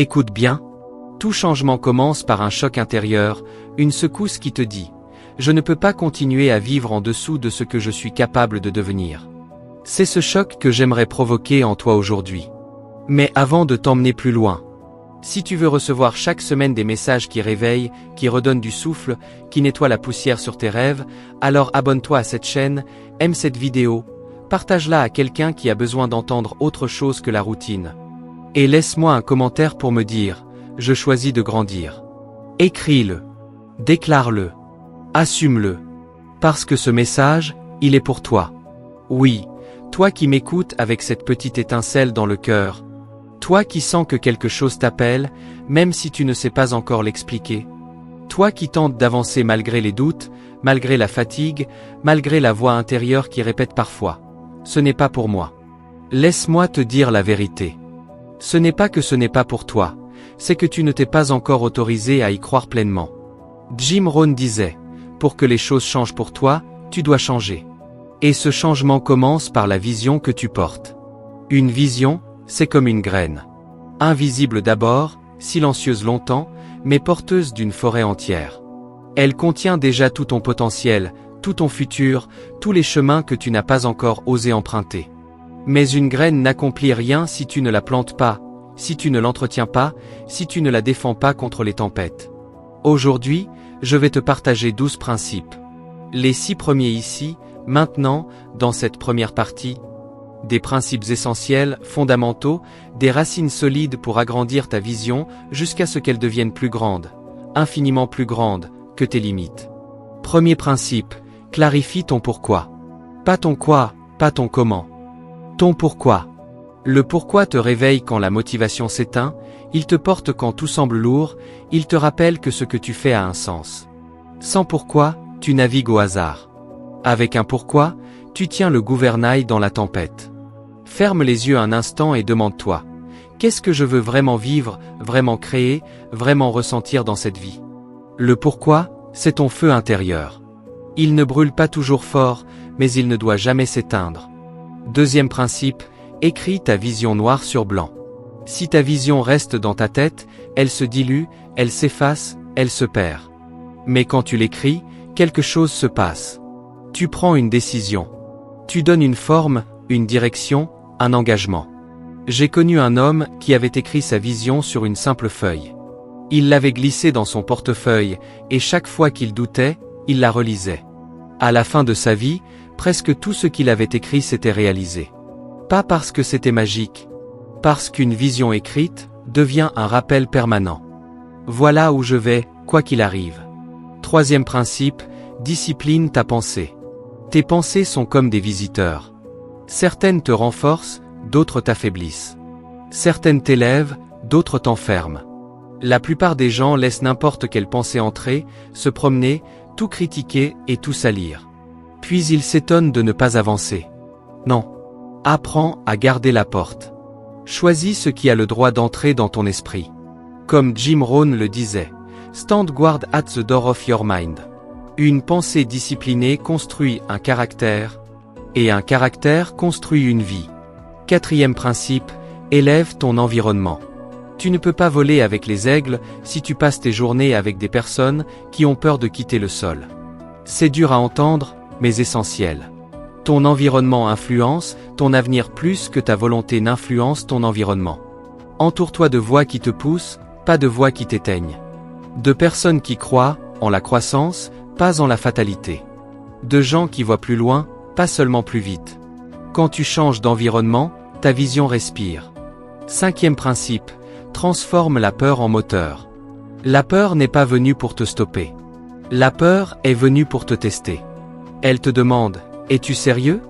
Écoute bien. Tout changement commence par un choc intérieur, une secousse qui te dit « Je ne peux pas continuer à vivre en dessous de ce que je suis capable de devenir ». C'est ce choc que j'aimerais provoquer en toi aujourd'hui. Mais avant de t'emmener plus loin, si tu veux recevoir chaque semaine des messages qui réveillent, qui redonnent du souffle, qui nettoient la poussière sur tes rêves, alors abonne-toi à cette chaîne, aime cette vidéo, partage-la à quelqu'un qui a besoin d'entendre autre chose que la routine. Et laisse-moi un commentaire pour me dire « Je choisis de grandir ». Écris-le. Déclare-le. Assume-le. Parce que ce message, il est pour toi. Oui, toi qui m'écoutes avec cette petite étincelle dans le cœur. Toi qui sens que quelque chose t'appelle, même si tu ne sais pas encore l'expliquer. Toi qui tentes d'avancer malgré les doutes, malgré la fatigue, malgré la voix intérieure qui répète parfois « Ce n'est pas pour moi ». Laisse-moi te dire la vérité. Ce n'est pas que ce n'est pas pour toi, c'est que tu ne t'es pas encore autorisé à y croire pleinement. Jim Rohn disait « Pour que les choses changent pour toi, tu dois changer ». Et ce changement commence par la vision que tu portes. Une vision, c'est comme une graine. Invisible d'abord, silencieuse longtemps, mais porteuse d'une forêt entière. Elle contient déjà tout ton potentiel, tout ton futur, tous les chemins que tu n'as pas encore osé emprunter. Mais une graine n'accomplit rien si tu ne la plantes pas, si tu ne l'entretiens pas, si tu ne la défends pas contre les tempêtes. Aujourd'hui, je vais te partager 12 principes. Les 6 premiers ici, maintenant, dans cette première partie. Des principes essentiels, fondamentaux, des racines solides pour agrandir ta vision jusqu'à ce qu'elle devienne plus grande, infiniment plus grande que tes limites. Premier principe, clarifie ton pourquoi. Pas ton quoi, pas ton comment. Ton pourquoi. Le pourquoi te réveille quand la motivation s'éteint, il te porte quand tout semble lourd, il te rappelle que ce que tu fais a un sens. Sans pourquoi, tu navigues au hasard. Avec un pourquoi, tu tiens le gouvernail dans la tempête. Ferme les yeux un instant et demande-toi, qu'est-ce que je veux vraiment vivre, vraiment créer, vraiment ressentir dans cette vie? Le pourquoi, c'est ton feu intérieur. Il ne brûle pas toujours fort, mais il ne doit jamais s'éteindre. Deuxième principe, écris ta vision noir sur blanc. Si ta vision reste dans ta tête, elle se dilue, elle s'efface, elle se perd. Mais quand tu l'écris, quelque chose se passe. Tu prends une décision. Tu donnes une forme, une direction, un engagement. J'ai connu un homme qui avait écrit sa vision sur une simple feuille. Il l'avait glissée dans son portefeuille, et chaque fois qu'il doutait, il la relisait. À la fin de sa vie, presque tout ce qu'il avait écrit s'était réalisé. Pas parce que c'était magique. Parce qu'une vision écrite devient un rappel permanent. Voilà où je vais, quoi qu'il arrive. Troisième principe, discipline ta pensée. Tes pensées sont comme des visiteurs. Certaines te renforcent, d'autres t'affaiblissent. Certaines t'élèvent, d'autres t'enferment. La plupart des gens laissent n'importe quelle pensée entrer, se promener, tout critiquer et tout salir. Puis ils s'étonnent de ne pas avancer. Non. Apprends à garder la porte. Choisis ce qui a le droit d'entrer dans ton esprit. Comme Jim Rohn le disait, « Stand guard at the door of your mind ». Une pensée disciplinée construit un caractère, et un caractère construit une vie. Quatrième principe, élève ton environnement. Tu ne peux pas voler avec les aigles si tu passes tes journées avec des personnes qui ont peur de quitter le sol. C'est dur à entendre, mais essentiel. Ton environnement influence ton avenir plus que ta volonté n'influence ton environnement. Entoure-toi de voix qui te poussent, pas de voix qui t'éteignent. De personnes qui croient en la croissance, pas en la fatalité. De gens qui voient plus loin, pas seulement plus vite. Quand tu changes d'environnement, ta vision respire. Cinquième principe, transforme la peur en moteur. La peur n'est pas venue pour te stopper. La peur est venue pour te tester. Elle te demande, es-tu sérieux?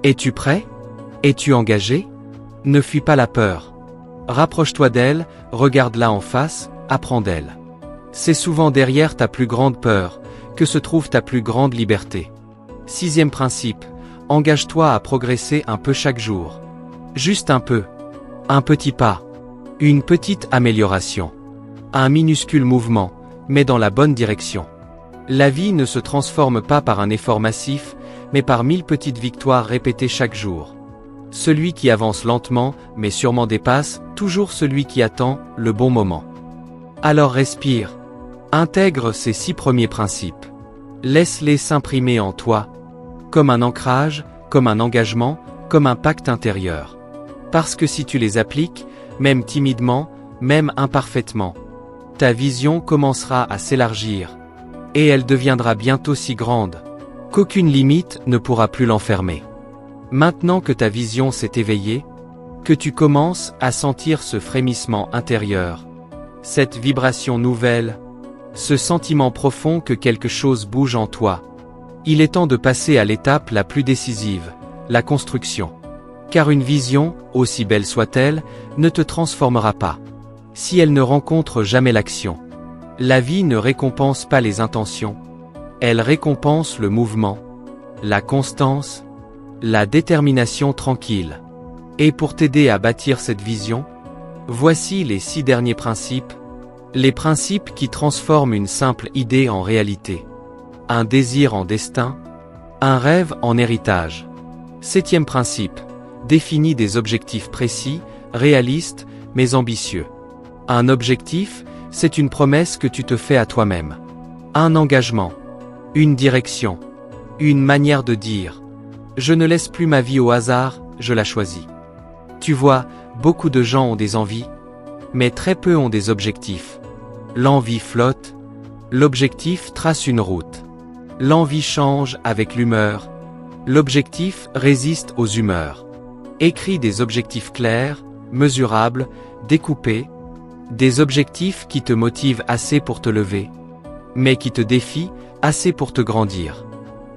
Es-tu prêt? Es-tu engagé? Ne fuis pas la peur. Rapproche-toi d'elle, regarde-la en face, apprends d'elle. C'est souvent derrière ta plus grande peur que se trouve ta plus grande liberté. Sixième principe, engage-toi à progresser un peu chaque jour. Juste un peu. Un petit pas. Une petite amélioration. Un minuscule mouvement, mais dans la bonne direction. La vie ne se transforme pas par un effort massif, mais par 1000 petites victoires répétées chaque jour. Celui qui avance lentement, mais sûrement dépasse, toujours celui qui attend le bon moment. Alors respire. Intègre ces 6 premiers principes. Laisse-les s'imprimer en toi, comme un ancrage, comme un engagement, comme un pacte intérieur. Parce que si tu les appliques, même timidement, même imparfaitement, ta vision commencera à s'élargir, et elle deviendra bientôt si grande, qu'aucune limite ne pourra plus l'enfermer. Maintenant que ta vision s'est éveillée, que tu commences à sentir ce frémissement intérieur, cette vibration nouvelle, ce sentiment profond que quelque chose bouge en toi, il est temps de passer à l'étape la plus décisive, la construction. Car une vision, aussi belle soit-elle, ne te transformera pas, si elle ne rencontre jamais l'action. La vie ne récompense pas les intentions, elle récompense le mouvement, la constance, la détermination tranquille. Et pour t'aider à bâtir cette vision, voici les 6 derniers principes, les principes qui transforment une simple idée en réalité, un désir en destin, un rêve en héritage. 7e principe, définis des objectifs précis, réalistes, mais ambitieux. Un objectif, c'est une promesse que tu te fais à toi-même. Un engagement, une direction, une manière de dire « Je ne laisse plus ma vie au hasard, je la choisis ». Tu vois, beaucoup de gens ont des envies, mais très peu ont des objectifs. L'envie flotte, l'objectif trace une route. L'envie change avec l'humeur, l'objectif résiste aux humeurs. Écris des objectifs clairs, mesurables, découpés, des objectifs qui te motivent assez pour te lever, mais qui te défient assez pour te grandir.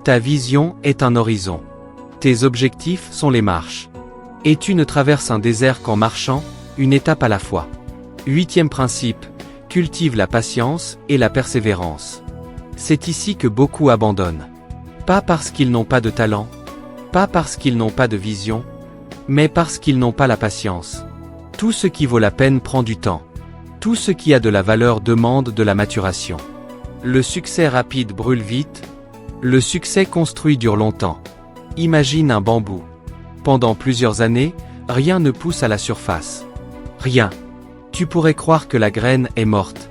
Ta vision est un horizon. Tes objectifs sont les marches. Et tu ne traverses un désert qu'en marchant, une étape à la fois. 8e principe, cultive la patience et la persévérance. C'est ici que beaucoup abandonnent. Pas parce qu'ils n'ont pas de talent, pas parce qu'ils n'ont pas de vision, mais parce qu'ils n'ont pas la patience. Tout ce qui vaut la peine prend du temps. Tout ce qui a de la valeur demande de la maturation. Le succès rapide brûle vite, le succès construit dure longtemps. Imagine un bambou. Pendant plusieurs années, rien ne pousse à la surface. Rien. Tu pourrais croire que la graine est morte.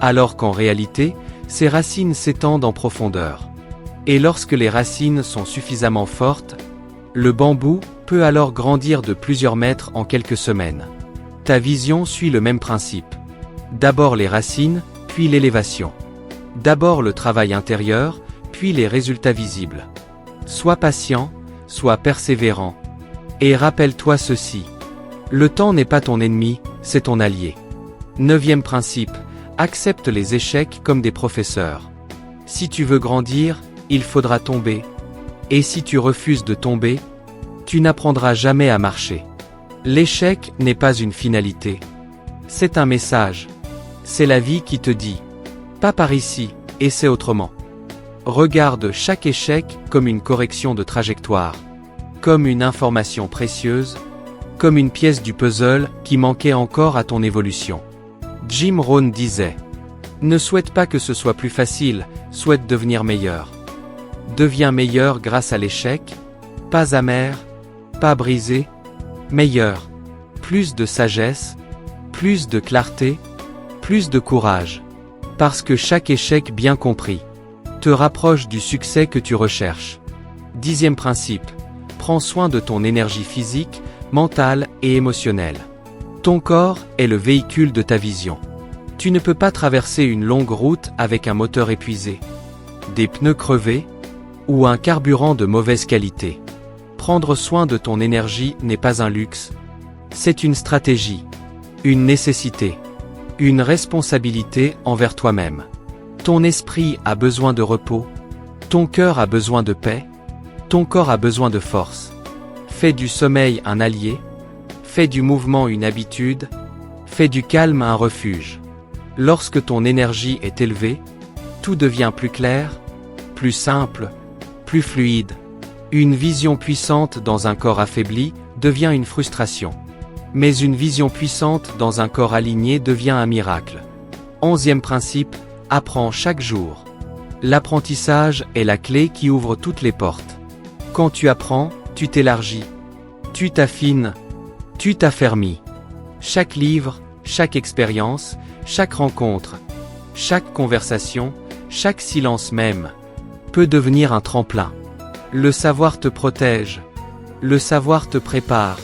Alors qu'en réalité, ses racines s'étendent en profondeur. Et lorsque les racines sont suffisamment fortes, le bambou peut alors grandir de plusieurs mètres en quelques semaines. Ta vision suit le même principe. D'abord les racines, puis l'élévation. D'abord le travail intérieur, puis les résultats visibles. Sois patient, sois persévérant. Et rappelle-toi ceci. Le temps n'est pas ton ennemi, c'est ton allié. 9e principe, accepte les échecs comme des professeurs. Si tu veux grandir, il faudra tomber. Et si tu refuses de tomber, tu n'apprendras jamais à marcher. L'échec n'est pas une finalité. C'est un message. C'est la vie qui te dit. Pas par ici, et c'est autrement. Regarde chaque échec comme une correction de trajectoire. Comme une information précieuse, comme une pièce du puzzle qui manquait encore à ton évolution. Jim Rohn disait « Ne souhaite pas que ce soit plus facile, souhaite devenir meilleur. Deviens meilleur grâce à l'échec, pas amer, pas brisé, meilleur. Plus de sagesse, plus de clarté, plus de courage. Parce que chaque échec bien compris te rapproche du succès que tu recherches. 10e principe. Prends soin de ton énergie physique, mentale et émotionnelle. Ton corps est le véhicule de ta vision. Tu ne peux pas traverser une longue route avec un moteur épuisé, des pneus crevés, ou un carburant de mauvaise qualité. Prendre soin de ton énergie n'est pas un luxe. C'est une stratégie, une nécessité, une responsabilité envers toi-même. Ton esprit a besoin de repos, ton cœur a besoin de paix, ton corps a besoin de force. Fais du sommeil un allié, fais du mouvement une habitude, fais du calme un refuge. Lorsque ton énergie est élevée, tout devient plus clair, plus simple, plus fluide. Une vision puissante dans un corps affaibli devient une frustration. Mais une vision puissante dans un corps aligné devient un miracle. 11e principe, apprends chaque jour. L'apprentissage est la clé qui ouvre toutes les portes. Quand tu apprends, tu t'élargis. Tu t'affines, tu t'affermis. Chaque livre, chaque expérience, chaque rencontre, chaque conversation, chaque silence même, peut devenir un tremplin. Le savoir te protège. Le savoir te prépare.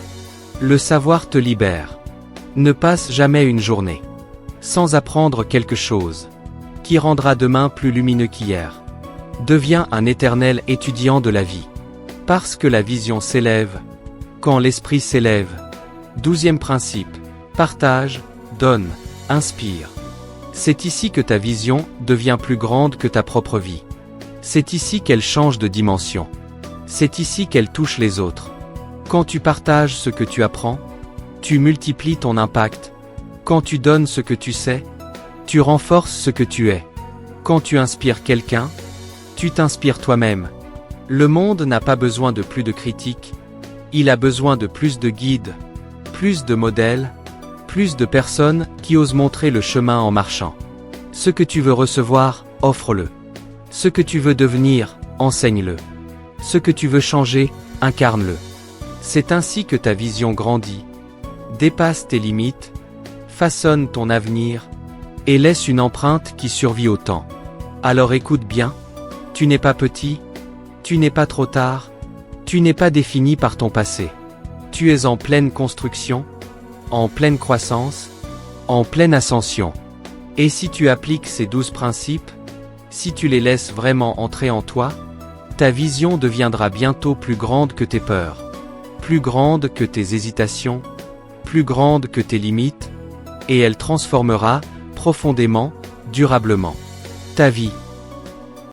Le savoir te libère. Ne passe jamais une journée sans apprendre quelque chose qui rendra demain plus lumineux qu'hier. Deviens un éternel étudiant de la vie. Parce que la vision s'élève quand l'esprit s'élève. 12e principe. Partage, donne, inspire. C'est ici que ta vision devient plus grande que ta propre vie. C'est ici qu'elle change de dimension. C'est ici qu'elle touche les autres. Quand tu partages ce que tu apprends, tu multiplies ton impact. Quand tu donnes ce que tu sais, tu renforces ce que tu es. Quand tu inspires quelqu'un, tu t'inspires toi-même. Le monde n'a pas besoin de plus de critiques, il a besoin de plus de guides, plus de modèles, plus de personnes qui osent montrer le chemin en marchant. Ce que tu veux recevoir, offre-le. Ce que tu veux devenir, enseigne-le. Ce que tu veux changer, incarne-le. C'est ainsi que ta vision grandit, dépasse tes limites, façonne ton avenir, et laisse une empreinte qui survit au temps. Alors écoute bien, tu n'es pas petit, tu n'es pas trop tard, tu n'es pas défini par ton passé. Tu es en pleine construction, en pleine croissance, en pleine ascension. Et si tu appliques ces 12 principes, si tu les laisses vraiment entrer en toi, ta vision deviendra bientôt plus grande que tes peurs, plus grande que tes hésitations, plus grande que tes limites, et elle transformera, profondément, durablement, ta vie.